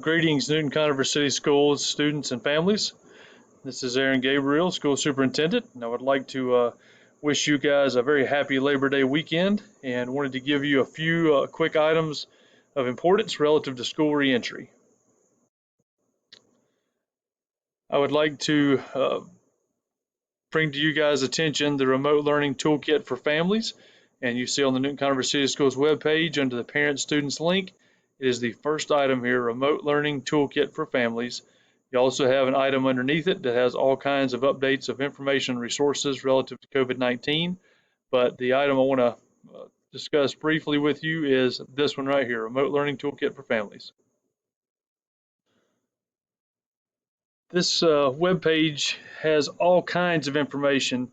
Greetings, Newton Conover City Schools students and families. This is Aaron Gabriel, school superintendent, and I would like to wish you guys a very happy Labor Day weekend and wanted to give you a few quick items of importance relative to school reentry. I would like to bring to you guys' attention the Remote Learning Toolkit for Families, and you see on the Newton Conover City Schools webpage under the Parent Students link, it is the first item here, Remote Learning Toolkit for Families. You also have an item underneath it that has all kinds of updates of information and resources relative to COVID-19, but the item I want to discuss briefly with you is this one right here, Remote Learning Toolkit for Families. This web page has all kinds of information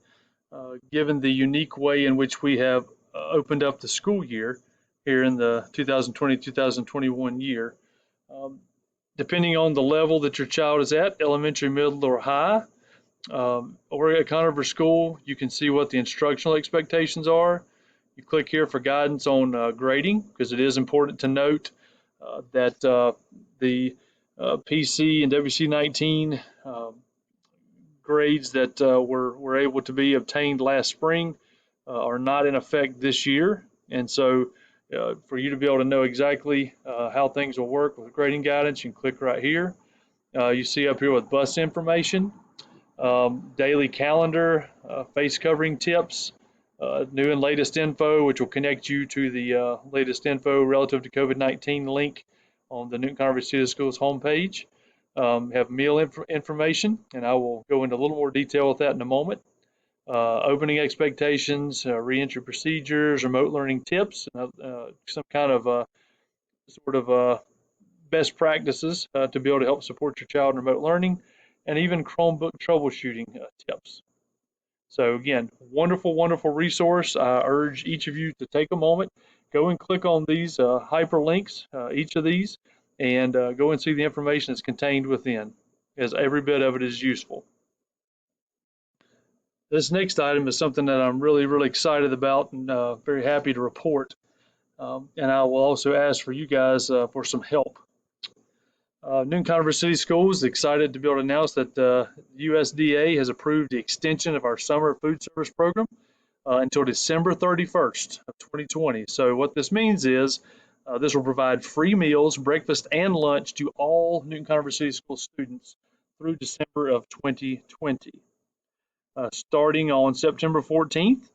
given the unique way in which we have opened up the school year here in the 2020-2021 year. Depending on the level that your child is at, elementary, middle, or high, or at Conover School, you can see what the instructional expectations are. You click here for guidance on grading, because it is important to note that the PC and WC19 grades that were able to be obtained last spring are not in effect this year. And so for you to be able to know exactly how things will work with grading guidance, you can click right here. You see up here with bus information, daily calendar, face covering tips, new and latest info, which will connect you to the latest info relative to COVID-19 link on the Newton Conover City Schools homepage. Have meal information, and I will go into a little more detail with that in a moment. Opening expectations, reentry procedures, remote learning tips, some kind of best practices to be able to help support your child in remote learning, and even Chromebook troubleshooting tips. So again, wonderful, wonderful resource. I urge each of you to take a moment, go and click on these hyperlinks, each of these, and go and see the information that's contained within, as every bit of it is useful. This next item is something that I'm really, really excited about and very happy to report. And I will also ask for you guys for some help. Newton Conover City Schools is excited to be able to announce that the USDA has approved the extension of our summer food service program until December 31st of 2020. So what this means is this will provide free meals, breakfast and lunch to all Newton Conover City School students through December of 2020. Starting on September 14th,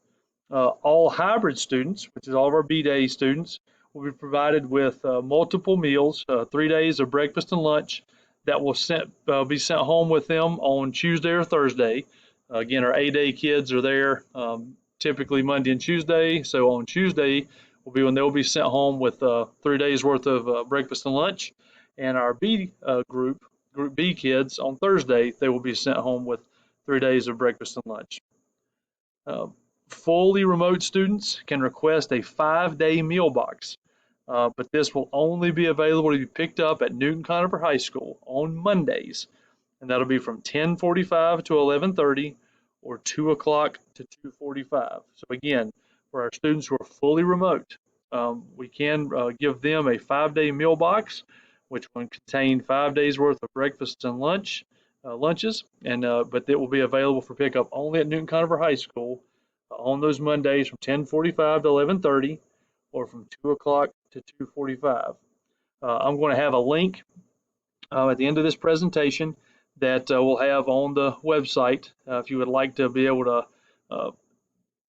all hybrid students, which is all of our B-Day students, will be provided with multiple meals, 3 days of breakfast and lunch that will be sent home with them on Tuesday or Thursday. Again, our A-Day kids are there typically Monday and Tuesday, so on Tuesday will be when they'll be sent home with 3 days worth of breakfast and lunch, and our Group B kids, on Thursday, they will be sent home with 3 days of breakfast and lunch. Fully remote students can request a 5-day meal box, but this will only be available to be picked up at Newton Conover High School on Mondays, and that'll be from 10:45 to 11:30 or 2 o'clock to 2:45. So again, for our students who are fully remote, we can give them a 5-day meal box, which will contain 5 days worth of breakfast and lunches, and but it will be available for pickup only at Newton Conover High School on those Mondays from 10:45 to 11:30 or from 2 o'clock to 2:45. I'm going to have a link at the end of this presentation that we'll have on the website if you would like to be able to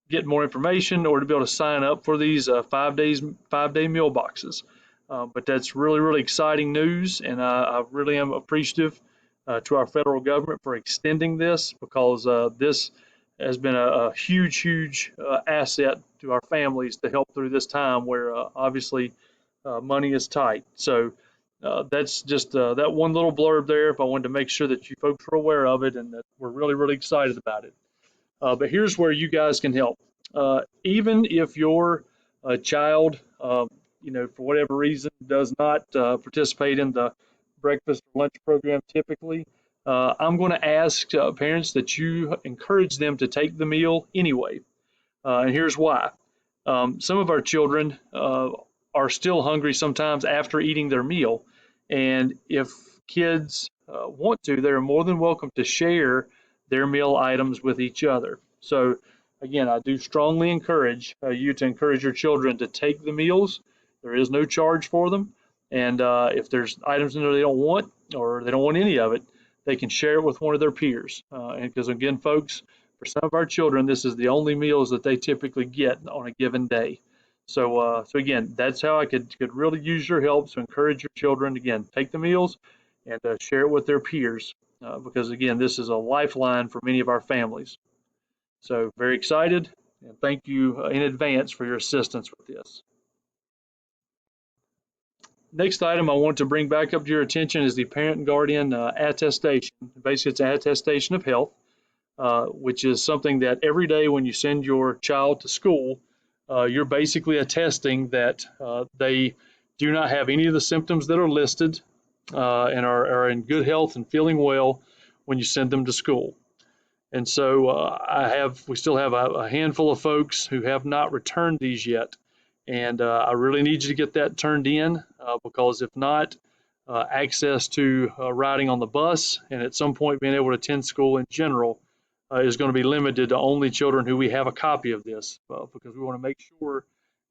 get more information or to be able to sign up for these 5-day meal boxes. But that's really, really exciting news, and I really am appreciative to our federal government for extending this, because this has been a huge, huge asset to our families to help through this time where obviously money is tight. So that's just that one little blurb there. If I wanted to make sure that you folks were aware of it and that we're really, really excited about it. But here's where you guys can help. Even if your child, for whatever reason, does not participate in the breakfast or lunch program typically, I'm going to ask parents that you encourage them to take the meal anyway. And here's why. Some of our children are still hungry sometimes after eating their meal. And if kids want to, they're more than welcome to share their meal items with each other. So again, I do strongly encourage you to encourage your children to take the meals. There is no charge for them. And if there's items in there they don't want, or they don't want any of it, they can share it with one of their peers. And because again, folks, for some of our children, this is the only meals that they typically get on a given day. So again, that's how I could really use your help to encourage your children. Again, take the meals and share it with their peers, because again, this is a lifeline for many of our families. So very excited, and thank you in advance for your assistance with this. Next item I want to bring back up to your attention is the parent and guardian attestation. Basically, it's an attestation of health, which is something that every day when you send your child to school, you're basically attesting that they do not have any of the symptoms that are listed, and are in good health and feeling well when you send them to school. And so we still have a handful of folks who have not returned these yet. And I really need you to get that turned in, because if not, access to riding on the bus and at some point being able to attend school in general is going to be limited to only children who we have a copy of this, because we want to make sure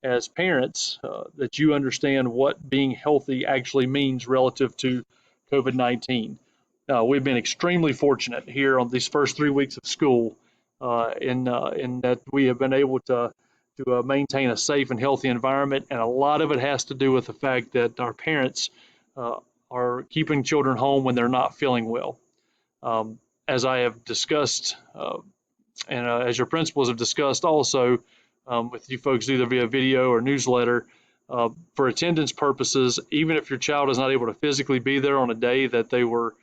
as parents that you understand what being healthy actually means relative to COVID-19. We've been extremely fortunate here on these first 3 weeks of school, in that we have been able to maintain a safe and healthy environment, and a lot of it has to do with the fact that our parents uh, are keeping children home when they're not feeling well. As I have discussed, and as your principals have discussed also, with you folks either via video or newsletter, for attendance purposes, even if your child is not able to physically be there on a day that they were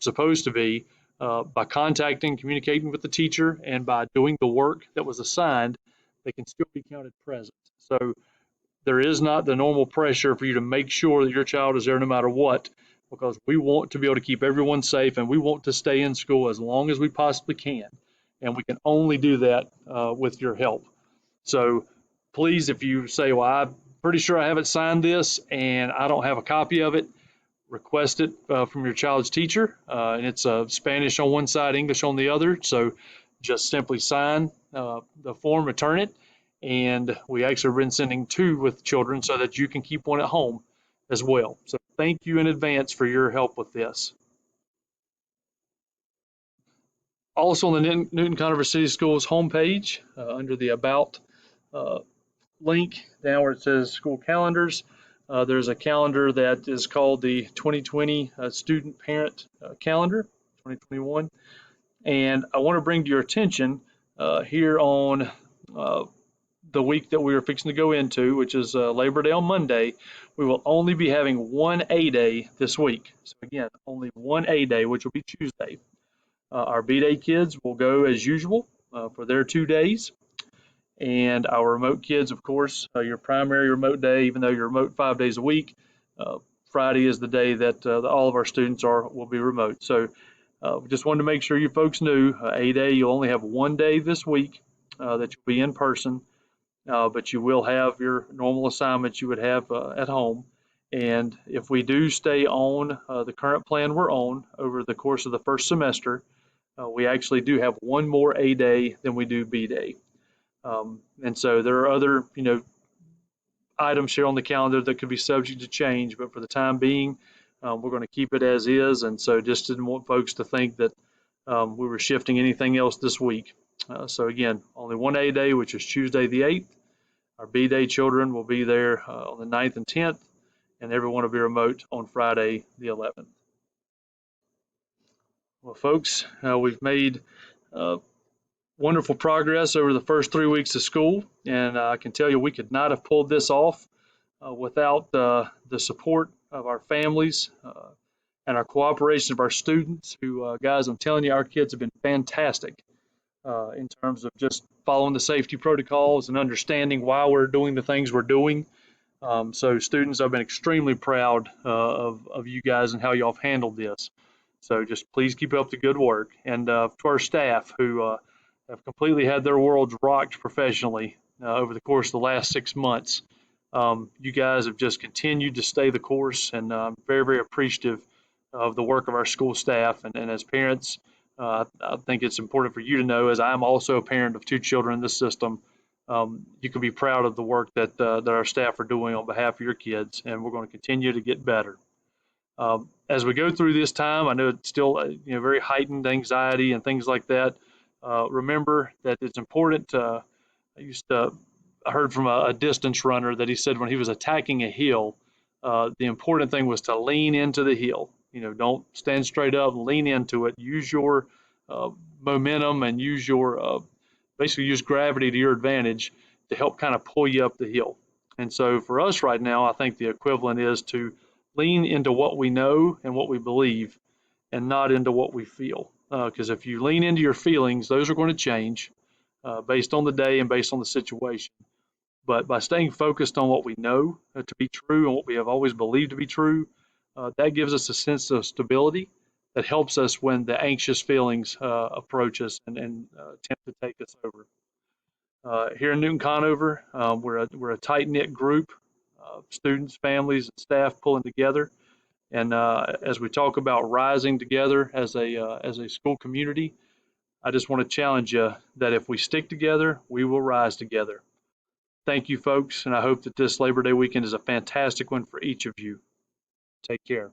supposed to be, by contacting, communicating with the teacher, and by doing the work that was assigned, they can still be counted present. So there is not the normal pressure for you to make sure that your child is there no matter what, because we want to be able to keep everyone safe and we want to stay in school as long as we possibly can. And we can only do that with your help. So please, if you say, well, I'm pretty sure I haven't signed this and I don't have a copy of it, request it from your child's teacher. And it's Spanish on one side, English on the other. So just simply sign the form, return it. And we actually have been sending two with children so that you can keep one at home as well. So thank you in advance for your help with this. Also on the Newton Conover City Schools homepage, under the About uh, link down where it says school calendars, there's a calendar that is called the 2020 Student Parent Calendar 2021. And I want to bring to your attention here on the week that we are fixing to go into, which is Labor Day on Monday, we will only be having one A day this week. So again, only one A day, which will be Tuesday. Our B day kids will go as usual for their 2 days. And our remote kids, of course, your primary remote day, even though you're remote 5 days a week, Friday is the day that all of our students will be remote. So we just wanted to make sure you folks knew A day, you'll only have one day this week that you'll be in person, but you will have your normal assignments you would have at home. And if we do stay on the current plan we're on over the course of the first semester, we actually do have one more A day than we do B day. And so there are other, items here on the calendar that could be subject to change, but for the time being, we're going to keep it as is. And so just didn't want folks to think that we were shifting anything else this week. So again, only one A day, which is Tuesday the 8th. Our B day children will be there on the 9th and 10th, and everyone will be remote on Friday the 11th. Well, folks, we've made wonderful progress over the first 3 weeks of school, and I can tell you we could not have pulled this off without the support of our families and our cooperation of our students who, guys, I'm telling you, our kids have been fantastic in terms of just following the safety protocols and understanding why we're doing the things we're doing. So students, I've been extremely proud of you guys and how y'all have handled this. So just please keep up the good work. And to our staff who have completely had their worlds rocked professionally over the course of the last 6 months, You guys have just continued to stay the course, and I'm very, very appreciative of the work of our school staff. And as parents, I think it's important for you to know, as I'm also a parent of two children in this system, you can be proud of the work that our staff are doing on behalf of your kids, and we're going to continue to get better. As we go through this time, I know it's still very heightened anxiety and things like that. Remember that it's important. I heard from a distance runner that he said when he was attacking a hill, the important thing was to lean into the hill. Don't stand straight up, lean into it. Use your uh, momentum and basically use gravity to your advantage to help kind of pull you up the hill. And so for us right now, I think the equivalent is to lean into what we know and what we believe and not into what we feel. Because if you lean into your feelings, those are going to change based on the day and based on the situation. But by staying focused on what we know to be true and what we have always believed to be true, that gives us a sense of stability that helps us when the anxious feelings approach us and attempt to take us over. Here in Newton Conover, we're a tight knit group, students, families, and staff pulling together. And as we talk about rising together as a school community, I just want to challenge you that if we stick together, we will rise together. Thank you, folks, and I hope that this Labor Day weekend is a fantastic one for each of you. Take care.